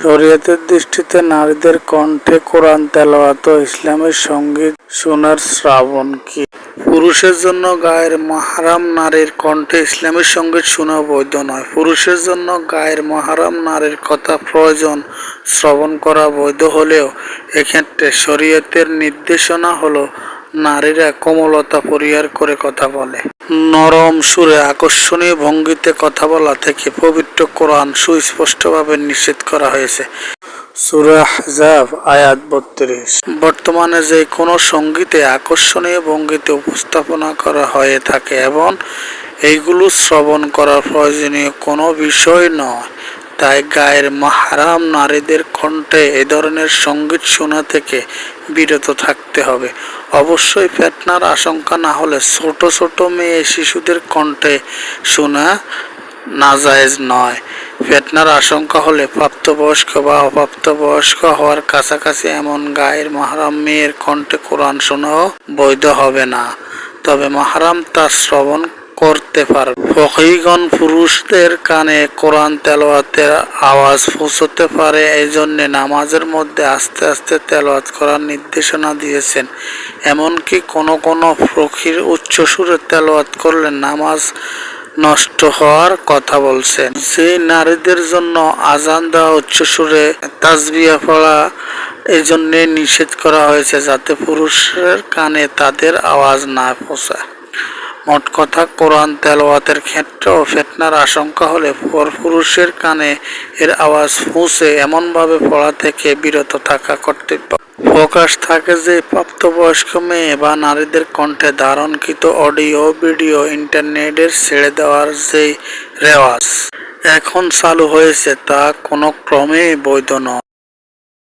শরীয়তের দৃষ্টিতে নারীদের কণ্ঠে কোরআন তেলাওয়াত ও ইসলামের সঙ্গীত শোনার শ্রাবণ কি? পুরুষের জন্য গায়ের মাহরাম নারীর কণ্ঠে ইসলামের সঙ্গীত শোনা বৈধ নয়। পুরুষের জন্য গায়ের মাহরাম নারীর কথা প্রয়োজন শ্রবণ করা বৈধ হলেও এক্ষেত্রে শরীয়তের নির্দেশনা হলো নারীরা কোমলতা পরিহার করে কথা বলে। নরম সুরে আকর্ষণীয় ভঙ্গিতে কথা বলা থেকে পবিত্র কোরআন সুস্পষ্টভাবে নিষেধ করা হয়েছে। সূরা আহজাব আয়াত ৩২। বর্তমানে যে কোনো সঙ্গীতে আকর্ষণীয় ভঙ্গিতে উপস্থাপনা করা হয়ে থাকে এবং এইগুলো শ্রবণ করা প্রয়োজনীয় কোনো বিষয় নয়। তাই গায়ের মাহরাম নারীদের কণ্ঠে এ ধরনের সঙ্গীত শোনা থেকে বিরত থাকতে হবে। অবশ্যই ফিতনার আশঙ্কা না হলে ছোট ছোট মেয়ে শিশুদের কণ্ঠে শোনা নাজায়েজ নয়। ফিতনার আশঙ্কা হলে প্রাপ্তবয়স্ক বা অপ্রাপ্তবয়স্ক হওয়ার কাছাকাছি এমন গায়ের মাহরাম মেয়ের কণ্ঠে কোরআন শোনাও বৈধ হবে না, তবে মাহরাম তা শ্রবণ করতে পারবে। ফকিহগণ পুরুষদের কানে কোরআন তেলাওয়াতের আওয়াজ পৌঁছতে পারে এজন্য নামাজের মধ্যে আস্তে আস্তে তেলাওয়াত করার নির্দেশনা দিয়েছেন। এমনকি কোনো কোনো ফকিহ উচ্চ সুরে তেলাওয়াত করলে নামাজ নষ্ট হওয়ার কথা বলছেন। যে নারীদের জন্য আজান দেওয়া উচ্চ সুরে তাসবিহ পড়া এজন্য নিষেধ করা হয়েছে যাতে পুরুষের কানে তাদের আওয়াজ না পৌঁছায়। মোট কথা, কোরআন তেলাওয়াতের ক্ষেত্রেও ফিতনার আশঙ্কা হলে পুরুষের কানে এর আওয়াজ পৌঁছে এমনভাবে পড়া থেকে বিরত থাকা কর্তব্য। প্রকাশ থাকে যে প্রাপ্তবয়স্ক মেয়ে বা নারীদের কণ্ঠে ধারণকৃত অডিও ভিডিও ইন্টারনেটে ছেড়ে দেওয়ার যে রেওয়াজ এখন চালু হয়েছে তা কোনো ক্রমেই বৈধ নয়।